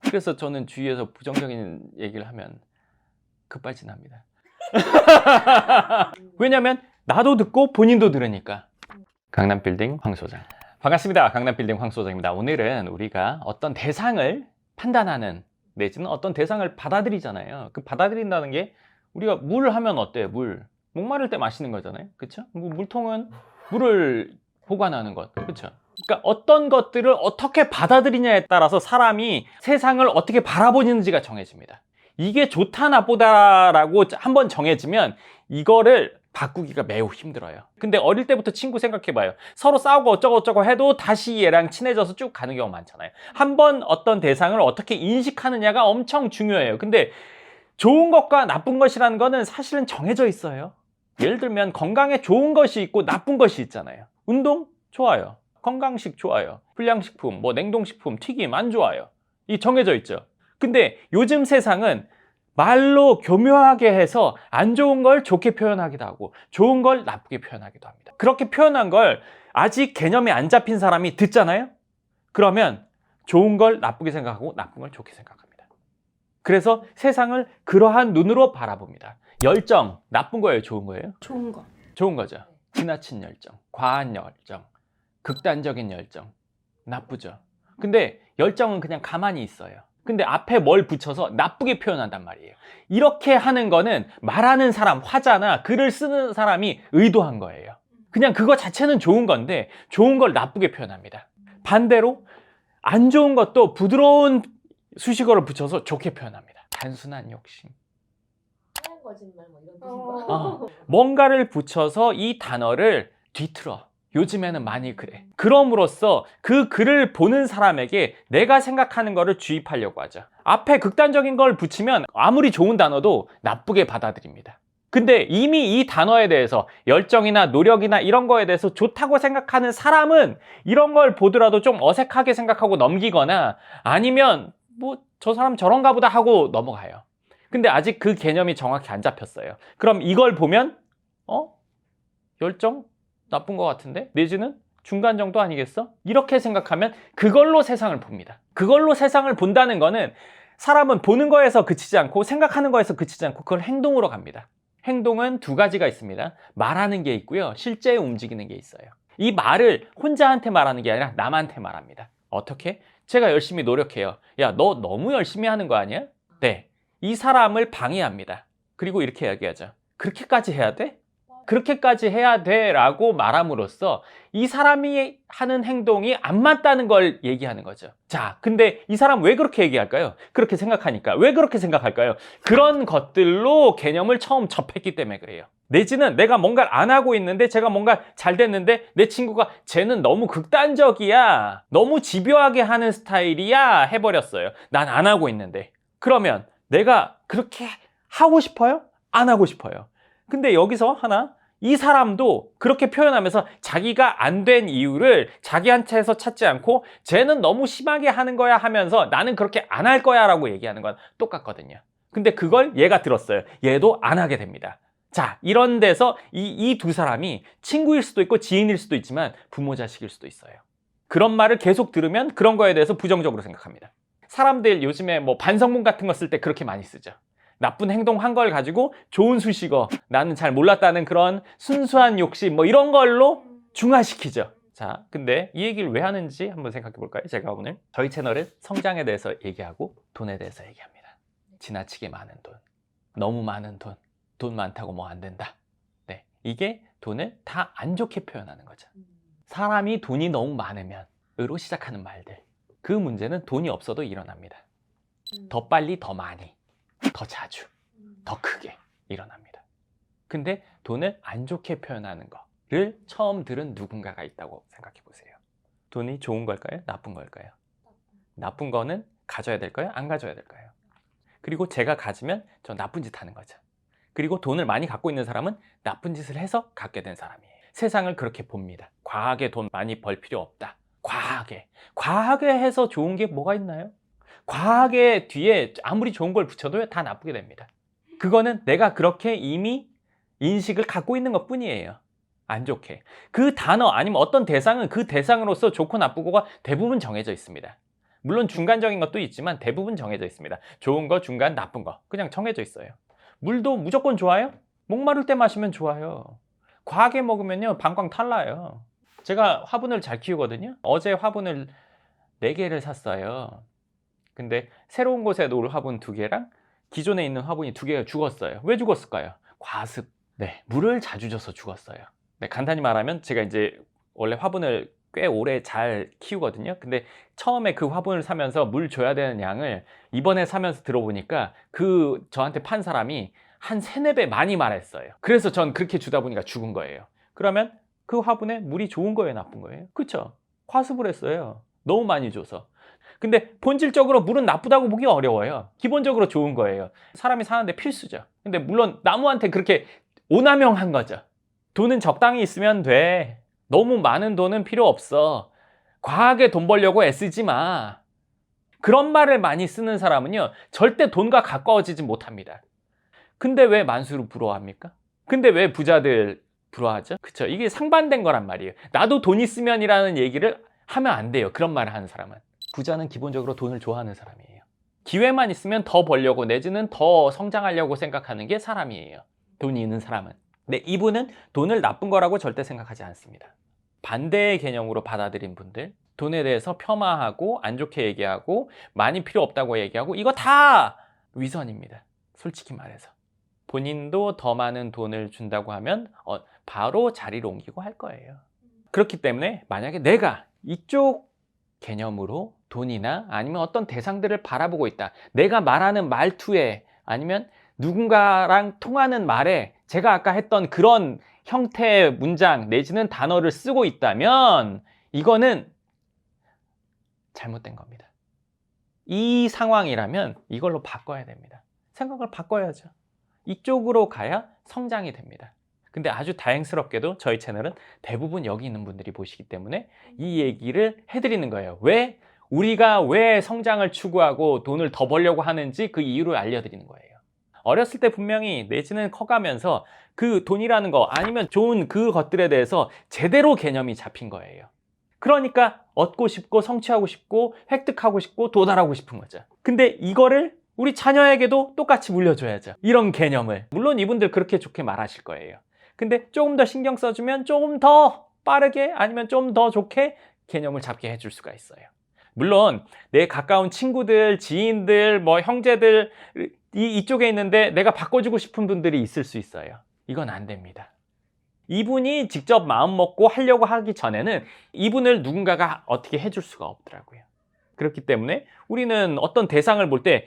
그래서 저는 주위에서 부정적인 얘기를 하면 급발진합니다. 왜냐면 나도 듣고 본인도 들으니까. 강남빌딩 황 소장. 반갑습니다. 강남빌딩 황 소장입니다. 오늘은 우리가 어떤 대상을 판단하는 내지는 어떤 대상을 받아들이잖아요. 그 받아들인다는 게 우리가 물 하면 어때요? 물. 목마를 때 마시는 거잖아요. 그렇죠? 물통은 물을 보관하는 것. 그렇죠? 그러니까 어떤 것들을 어떻게 받아들이냐에 따라서 사람이 세상을 어떻게 바라보는지가 정해집니다. 이게 좋다 나쁘다라고 한번 정해지면 이거를 바꾸기가 매우 힘들어요. 근데 어릴 때부터 친구 생각해봐요. 서로 싸우고 어쩌고 해도 다시 얘랑 친해져서 쭉 가는 경우가 많잖아요. 한번 어떤 대상을 어떻게 인식하느냐가 엄청 중요해요. 근데 좋은 것과 나쁜 것이라는 거는 사실은 정해져 있어요. 예를 들면 건강에 좋은 것이 있고 나쁜 것이 있잖아요. 운동? 좋아요. 건강식 좋아요. 불량식품, 냉동식품, 튀김 안 좋아요. 이 정해져 있죠. 근데 요즘 세상은 말로 교묘하게 해서 안 좋은 걸 좋게 표현하기도 하고 좋은 걸 나쁘게 표현하기도 합니다. 그렇게 표현한 걸 아직 개념이 안 잡힌 사람이 듣잖아요? 그러면 좋은 걸 나쁘게 생각하고 나쁜 걸 좋게 생각합니다. 그래서 세상을 그러한 눈으로 바라봅니다. 열정, 나쁜 거예요? 좋은 거예요? 좋은 거. 좋은 거죠. 지나친 열정, 과한 열정, 극단적인 열정, 나쁘죠. 근데 열정은 그냥 가만히 있어요. 근데 앞에 뭘 붙여서 나쁘게 표현한단 말이에요. 이렇게 하는 거는 말하는 사람, 화자나 글을 쓰는 사람이 의도한 거예요. 그냥 그거 자체는 좋은 건데 좋은 걸 나쁘게 표현합니다. 반대로 안 좋은 것도 부드러운 수식어를 붙여서 좋게 표현합니다. 단순한 욕심. 하얀 거짓말 이런 뜻인가? 뭔가를 붙여서 이 단어를 뒤틀어. 요즘에는 많이 그래. 그럼으로써 그 글을 보는 사람에게 내가 생각하는 거를 주입하려고 하죠. 앞에 극단적인 걸 붙이면 아무리 좋은 단어도 나쁘게 받아들입니다. 근데 이미 이 단어에 대해서 열정이나 노력이나 이런 거에 대해서 좋다고 생각하는 사람은 이런 걸 보더라도 좀 어색하게 생각하고 넘기거나 아니면 저 사람 저런가 보다 하고 넘어가요. 근데 아직 그 개념이 정확히 안 잡혔어요. 그럼 이걸 보면 열정? 나쁜 것 같은데? 내지는 중간 정도 아니겠어? 이렇게 생각하면 그걸로 세상을 봅니다. 그걸로 세상을 본다는 거는 사람은 보는 거에서 그치지 않고 생각하는 거에서 그치지 않고 그걸 행동으로 갑니다. 행동은 두 가지가 있습니다. 말하는 게 있고요. 실제 움직이는 게 있어요. 이 말을 혼자한테 말하는 게 아니라 남한테 말합니다. 어떻게? 제가 열심히 노력해요. 야, 너 너무 열심히 하는 거 아니야? 네. 이 사람을 방해합니다. 그리고 이렇게 이야기하죠. 그렇게까지 해야 돼? 그렇게까지 해야 돼 라고 말함으로써 이 사람이 하는 행동이 안 맞다는 걸 얘기하는 거죠. 자, 근데 이 사람 왜 그렇게 얘기할까요? 그렇게 생각하니까. 왜 그렇게 생각할까요? 그런 것들로 개념을 처음 접했기 때문에 그래요. 내지는 내가 뭔가를 안 하고 있는데 제가 뭔가 잘 됐는데 내 친구가 쟤는 너무 극단적이야. 너무 집요하게 하는 스타일이야 해버렸어요. 난 안 하고 있는데. 그러면 내가 그렇게 하고 싶어요? 안 하고 싶어요. 근데 여기서 하나, 이 사람도 그렇게 표현하면서 자기가 안 된 이유를 자기한테서 찾지 않고 쟤는 너무 심하게 하는 거야 하면서 나는 그렇게 안 할 거야 라고 얘기하는 건 똑같거든요. 근데 그걸 얘가 들었어요. 얘도 안 하게 됩니다. 자, 이런 데서 이 두 사람이 친구일 수도 있고 지인일 수도 있지만 부모 자식일 수도 있어요. 그런 말을 계속 들으면 그런 거에 대해서 부정적으로 생각합니다. 사람들 요즘에 반성문 같은 거 쓸 때 그렇게 많이 쓰죠. 나쁜 행동한 걸 가지고 좋은 수식어, 나는 잘 몰랐다는 그런 순수한 욕심 이런 걸로 중화시키죠. 자, 근데 이 얘기를 왜 하는지 한번 생각해 볼까요? 제가 오늘 저희 채널은 성장에 대해서 얘기하고 돈에 대해서 얘기합니다. 지나치게 많은 돈, 너무 많은 돈, 돈 많다고 뭐 안 된다. 네, 이게 돈을 다 안 좋게 표현하는 거죠. 사람이 돈이 너무 많으면 으로 시작하는 말들, 그 문제는 돈이 없어도 일어납니다. 더 빨리, 더 많이, 더 자주, 더 크게 일어납니다. 근데 돈을 안 좋게 표현하는 거를 처음 들은 누군가가 있다고 생각해 보세요. 돈이 좋은 걸까요? 나쁜 걸까요? 나쁜 거는 가져야 될까요? 안 가져야 될까요? 그리고 제가 가지면 저 나쁜 짓 하는 거죠. 그리고 돈을 많이 갖고 있는 사람은 나쁜 짓을 해서 갖게 된 사람이에요. 세상을 그렇게 봅니다. 과하게 돈 많이 벌 필요 없다. 과하게 해서 좋은 게 뭐가 있나요? 과하게 뒤에 아무리 좋은 걸 붙여도 다 나쁘게 됩니다. 그거는 내가 그렇게 이미 인식을 갖고 있는 것 뿐이에요. 안 좋게. 그 단어 아니면 어떤 대상은 그 대상으로서 좋고 나쁘고가 대부분 정해져 있습니다. 물론 중간적인 것도 있지만 대부분 정해져 있습니다. 좋은 거, 중간, 나쁜 거 그냥 정해져 있어요. 물도 무조건 좋아요? 목마를 때 마시면 좋아요. 과하게 먹으면요 방광 탈라요. 제가 화분을 잘 키우거든요. 어제 화분을 4개를 샀어요. 근데 새로운 곳에 놓을 화분 2개랑 기존에 있는 화분이 2개가 죽었어요. 왜 죽었을까요? 과습. 네, 물을 자주 줘서 죽었어요. 네, 간단히 말하면 제가 이제 원래 화분을 꽤 오래 잘 키우거든요. 근데 처음에 그 화분을 사면서 물 줘야 되는 양을 이번에 사면서 들어보니까 그 저한테 판 사람이 한 3-4배 많이 말했어요. 그래서 전 그렇게 주다 보니까 죽은 거예요. 그러면 그 화분에 물이 좋은 거예요, 나쁜 거예요? 그쵸? 과습을 했어요. 너무 많이 줘서. 근데 본질적으로 물은 나쁘다고 보기 어려워요. 기본적으로 좋은 거예요. 사람이 사는데 필수죠. 근데 물론 나무한테 그렇게 오남용한 거죠. 돈은 적당히 있으면 돼. 너무 많은 돈은 필요 없어. 과하게 돈 벌려고 애쓰지 마. 그런 말을 많이 쓰는 사람은요, 절대 돈과 가까워지지 못합니다. 근데 왜 만수를 부러워합니까? 근데 왜 부자들 부러워하죠? 그쵸? 이게 상반된 거란 말이에요. 나도 돈 있으면이라는 얘기를 하면 안 돼요. 그런 말을 하는 사람은. 부자는 기본적으로 돈을 좋아하는 사람이에요. 기회만 있으면 더 벌려고 내지는 더 성장하려고 생각하는 게 사람이에요. 돈이 있는 사람은. 근데 이분은 돈을 나쁜 거라고 절대 생각하지 않습니다. 반대의 개념으로 받아들인 분들, 돈에 대해서 폄하하고 안 좋게 얘기하고 많이 필요 없다고 얘기하고 이거 다 위선입니다. 솔직히 말해서. 본인도 더 많은 돈을 준다고 하면 바로 자리를 옮기고 할 거예요. 그렇기 때문에 만약에 내가 이쪽 개념으로 돈이나 아니면 어떤 대상들을 바라보고 있다. 내가 말하는 말투에 아니면 누군가랑 통하는 말에 제가 아까 했던 그런 형태의 문장 내지는 단어를 쓰고 있다면 이거는 잘못된 겁니다. 이 상황이라면 이걸로 바꿔야 됩니다. 생각을 바꿔야죠. 이쪽으로 가야 성장이 됩니다. 근데 아주 다행스럽게도 저희 채널은 대부분 여기 있는 분들이 보시기 때문에 이 얘기를 해드리는 거예요. 왜? 우리가 왜 성장을 추구하고 돈을 더 벌려고 하는지 그 이유를 알려드리는 거예요. 어렸을 때 분명히 내지는 커가면서 그 돈이라는 거 아니면 좋은 그 것들에 대해서 제대로 개념이 잡힌 거예요. 그러니까 얻고 싶고 성취하고 싶고 획득하고 싶고 도달하고 싶은 거죠. 근데 이거를 우리 자녀에게도 똑같이 물려줘야죠. 이런 개념을. 물론 이분들 그렇게 좋게 말하실 거예요. 근데 조금 더 신경 써주면 조금 더 빠르게 아니면 좀 더 좋게 개념을 잡게 해줄 수가 있어요. 물론 내 가까운 친구들, 지인들, 뭐 형제들 이쪽에 있는데 내가 바꿔주고 싶은 분들이 있을 수 있어요. 이건 안 됩니다. 이분이 직접 마음 먹고 하려고 하기 전에는 이분을 누군가가 어떻게 해줄 수가 없더라고요. 그렇기 때문에 우리는 어떤 대상을 볼 때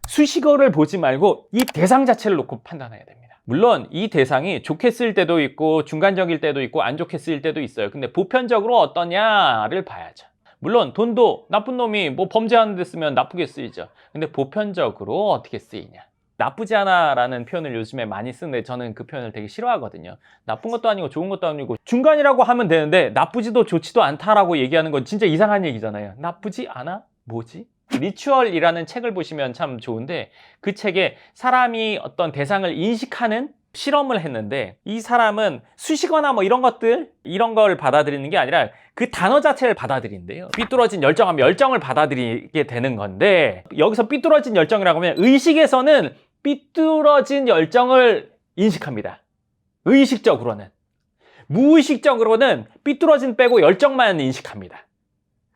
수식어를 보지 말고 이 대상 자체를 놓고 판단해야 됩니다. 물론 이 대상이 좋게 쓰일 때도 있고 중간적일 때도 있고 안 좋게 쓰일 때도 있어요. 근데 보편적으로 어떠냐를 봐야죠. 물론 돈도 나쁜 놈이 뭐 범죄하는 데 쓰면 나쁘게 쓰이죠. 근데 보편적으로 어떻게 쓰이냐. 나쁘지 않아 라는 표현을 요즘에 많이 쓰는데 저는 그 표현을 되게 싫어하거든요. 나쁜 것도 아니고 좋은 것도 아니고 중간이라고 하면 되는데 나쁘지도 좋지도 않다라고 얘기하는 건 진짜 이상한 얘기잖아요. 나쁘지 않아? 뭐지? 리추얼이라는 책을 보시면 참 좋은데 그 책에 사람이 어떤 대상을 인식하는 실험을 했는데 이 사람은 수식어나 뭐 이런 것들 이런 걸 받아들이는 게 아니라 그 단어 자체를 받아들인대요. 삐뚤어진 열정하면 열정을 받아들이게 되는 건데 여기서 삐뚤어진 열정이라고 하면 의식에서는 삐뚤어진 열정을 인식합니다. 의식적으로는. 무의식적으로는 삐뚤어진 빼고 열정만 인식합니다.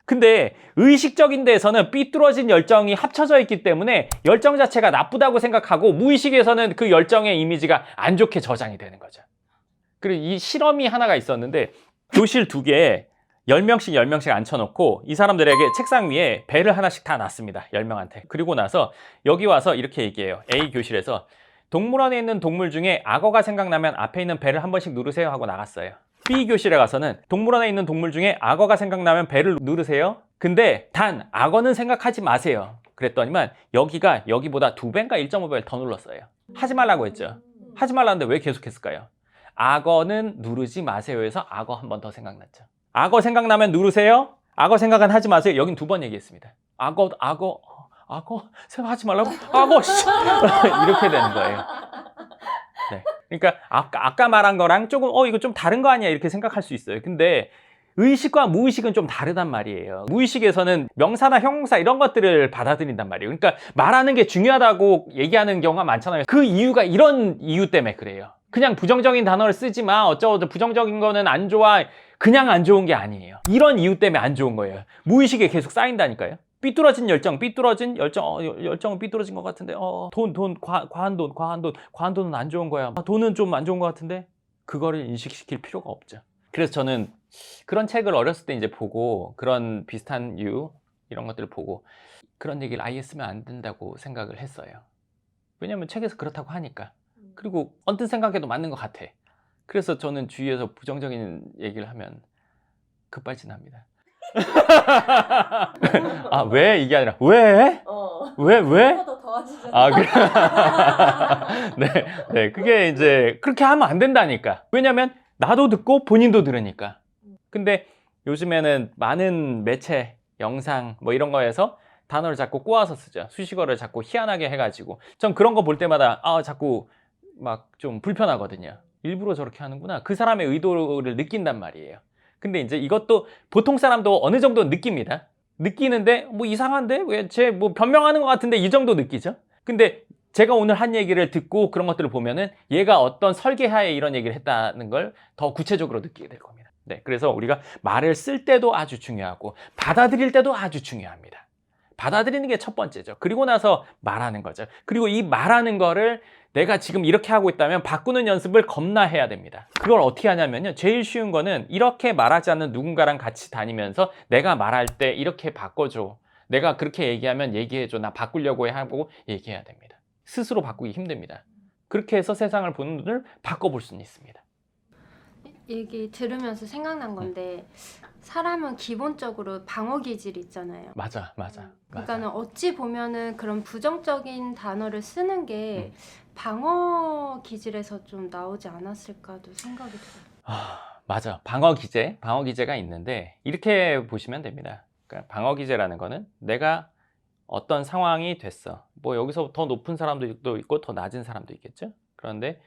근데 의식적인 데에서는 삐뚤어진 열정이 합쳐져 있기 때문에 열정 자체가 나쁘다고 생각하고 무의식에서는 그 열정의 이미지가 안 좋게 저장이 되는 거죠. 그리고 이 실험이 하나가 있었는데 교실 2개에 10명씩 앉혀놓고 이 사람들에게 책상 위에 배를 하나씩 다 놨습니다. 10명한테. 그리고 나서 여기 와서 이렇게 얘기해요. A 교실에서 동물원에 있는 동물 중에 악어가 생각나면 앞에 있는 배를 한 번씩 누르세요 하고 나갔어요. B 교실에 가서는 동물원에 있는 동물 중에 악어가 생각나면 배를 누르세요. 근데 단 악어는 생각하지 마세요. 그랬더니만 여기가 여기보다 2배인가 1.5배를 더 눌렀어요. 하지 말라고 했죠. 하지 말라는데 왜 계속했을까요? 악어는 누르지 마세요 해서 악어 한 번 더 생각났죠. 악어 생각나면 누르세요. 악어 생각은 하지 마세요. 여긴 2번 얘기했습니다. 악어 생각하지 말라고? 악어 이렇게 되는 거예요. 네. 그러니까 아까 말한 거랑 조금 이거 좀 다른 거 아니야 이렇게 생각할 수 있어요. 근데 의식과 무의식은 좀 다르단 말이에요. 무의식에서는 명사나 형용사 이런 것들을 받아들인단 말이에요. 그러니까 말하는 게 중요하다고 얘기하는 경우가 많잖아요. 그 이유가 이런 이유 때문에 그래요. 그냥 부정적인 단어를 쓰지 마. 어쩌고 부정적인 거는 안 좋아. 그냥 안 좋은 게 아니에요. 이런 이유 때문에 안 좋은 거예요. 무의식에 계속 쌓인다니까요. 삐뚤어진 열정, 열정은 삐뚤어진 것 같은데, 과한 돈은 안 좋은 거야. 돈은 좀 안 좋은 것 같은데, 그거를 인식시킬 필요가 없죠. 그래서 저는 그런 책을 어렸을 때 이제 보고, 그런 비슷한 이런 것들을 보고, 그런 얘기를 아예 쓰면 안 된다고 생각을 했어요. 왜냐면 책에서 그렇다고 하니까. 그리고 언뜻 생각해도 맞는 것 같아. 그래서 저는 주위에서 부정적인 얘기를 하면 급발진합니다. 아, 왜? 이게 아니라 왜? 왜? 더 더워지잖아. 아, 네, 그게 이제 그렇게 하면 안 된다니까. 왜냐면 나도 듣고 본인도 들으니까. 근데 요즘에는 많은 매체, 영상 뭐 이런 거에서 단어를 자꾸 꼬아서 쓰죠. 수식어를 자꾸 희한하게 해가지고. 전 그런 거 볼 때마다 자꾸 막 좀 불편하거든요. 일부러 저렇게 하는구나. 그 사람의 의도를 느낀단 말이에요. 근데 이제 이것도 보통 사람도 어느 정도 느낍니다. 느끼는데 뭐 이상한데? 왜 쟤 뭐 변명하는 것 같은데 이 정도 느끼죠? 근데 제가 오늘 한 얘기를 듣고 그런 것들을 보면은 얘가 어떤 설계하에 이런 얘기를 했다는 걸 더 구체적으로 느끼게 될 겁니다. 네, 그래서 우리가 말을 쓸 때도 아주 중요하고 받아들일 때도 아주 중요합니다. 받아들이는 게 첫 번째죠. 그리고 나서 말하는 거죠. 그리고 이 말하는 거를 내가 지금 이렇게 하고 있다면 바꾸는 연습을 겁나 해야 됩니다. 그걸 어떻게 하냐면요. 제일 쉬운 거는 이렇게 말하지 않는 누군가랑 같이 다니면서 내가 말할 때 이렇게 바꿔줘. 내가 그렇게 얘기하면 얘기해줘. 나 바꾸려고 하고 얘기해야 됩니다. 스스로 바꾸기 힘듭니다. 그렇게 해서 세상을 보는 눈을 바꿔볼 수는 있습니다. 얘기 들으면서 생각난 건데 사람은 기본적으로 방어 기질이 있잖아요. 맞아. 그러니까는 어찌 보면은 그런 부정적인 단어를 쓰는 게 방어 기질에서 좀 나오지 않았을까도 생각이 들어요. 맞아. 방어 기제가 있는데 이렇게 보시면 됩니다. 그러니까 방어 기제라는 거는 내가 어떤 상황이 됐어. 뭐 여기서 더 높은 사람도 있고 더 낮은 사람도 있겠죠. 그런데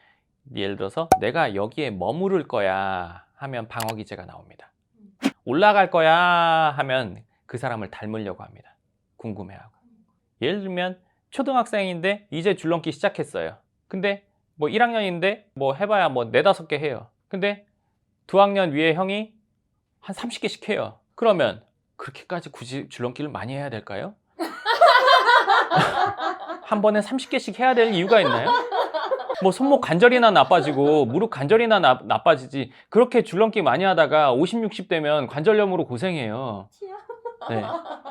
예를 들어서 내가 여기에 머무를 거야 하면 방어 기제가 나옵니다. 올라갈 거야 하면 그 사람을 닮으려고 합니다. 궁금해하고. 예를 들면 초등학생인데 이제 줄넘기 시작했어요. 근데 뭐 1학년인데 뭐 해봐야 뭐 4, 5개 해요. 근데 2학년 위에 형이 한 30개씩 해요. 그러면 그렇게까지 굳이 줄넘기를 많이 해야 될까요? 한 번에 30개씩 해야 될 이유가 있나요? 뭐 손목 관절이나 나빠지고 무릎 관절이나 나빠지지 그렇게 줄넘기 많이 하다가 50, 60 되면 관절염으로 고생해요. 네,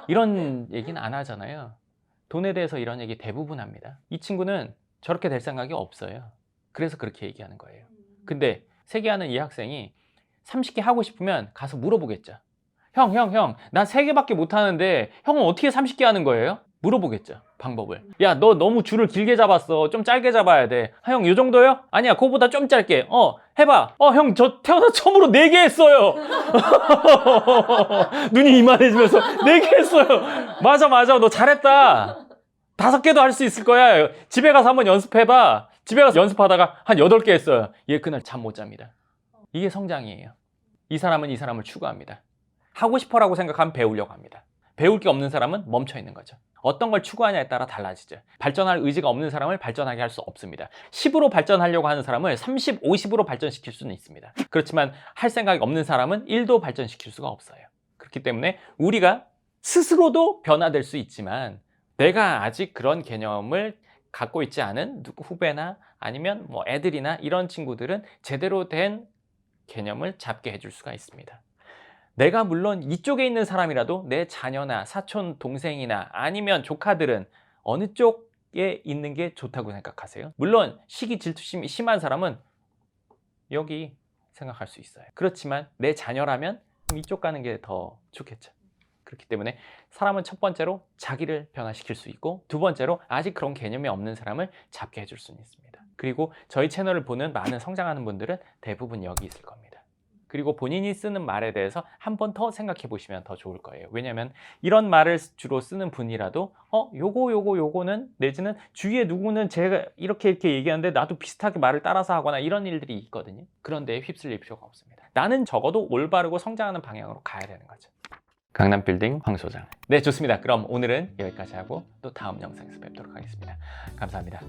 이런 얘기는 안 하잖아요. 돈에 대해서 이런 얘기 대부분 합니다. 이 친구는 저렇게 될 생각이 없어요. 그래서 그렇게 얘기하는 거예요. 근데 세계하는 이 학생이 30개 하고 싶으면 가서 물어보겠죠. 형, 나 3개밖에 못 하는데 형은 어떻게 30개 하는 거예요? 물어보겠죠. 방법을. 야, 너 너무 줄을 길게 잡았어. 좀 짧게 잡아야 돼. 형, 요 정도요? 아니야, 그거보다 좀 짧게. 해봐. 형, 저 태어나 처음으로 4개 했어요. 눈이 이만해지면서 4개 했어요. 맞아. 너 잘했다. 5개도 할 수 있을 거야. 집에 가서 한번 연습해봐. 집에 가서 연습하다가 한 8개 했어요. 얘 그날 잠 못 잡니다. 이게 성장이에요. 이 사람은 이 사람을 추구합니다. 하고 싶어라고 생각하면 배우려고 합니다. 배울 게 없는 사람은 멈춰 있는 거죠. 어떤 걸 추구하냐에 따라 달라지죠. 발전할 의지가 없는 사람을 발전하게 할 수 없습니다. 10으로 발전하려고 하는 사람을 30, 50으로 발전시킬 수는 있습니다. 그렇지만 할 생각이 없는 사람은 1도 발전시킬 수가 없어요. 그렇기 때문에 우리가 스스로도 변화될 수 있지만 내가 아직 그런 개념을 갖고 있지 않은 후배나 아니면 뭐 애들이나 이런 친구들은 제대로 된 개념을 잡게 해줄 수가 있습니다. 내가 물론 이쪽에 있는 사람이라도 내 자녀나 사촌 동생이나 아니면 조카들은 어느 쪽에 있는 게 좋다고 생각하세요? 물론 시기 질투심이 심한 사람은 여기 생각할 수 있어요. 그렇지만 내 자녀라면 이쪽 가는 게 더 좋겠죠. 그렇기 때문에 사람은 첫 번째로 자기를 변화시킬 수 있고 두 번째로 아직 그런 개념이 없는 사람을 잡게 해줄 수는 있습니다. 그리고 저희 채널을 보는 많은 성장하는 분들은 대부분 여기 있을 겁니다. 그리고 본인이 쓰는 말에 대해서 한 번 더 생각해 보시면 더 좋을 거예요. 왜냐하면 이런 말을 주로 쓰는 분이라도 요거는 내지는 주위에 누구는 제가 이렇게 얘기하는데 나도 비슷하게 말을 따라서 하거나 이런 일들이 있거든요. 그런데 휩쓸릴 필요가 없습니다. 나는 적어도 올바르고 성장하는 방향으로 가야 되는 거죠. 강남빌딩 황 소장. 네, 좋습니다. 그럼 오늘은 여기까지 하고 또 다음 영상에서 뵙도록 하겠습니다. 감사합니다.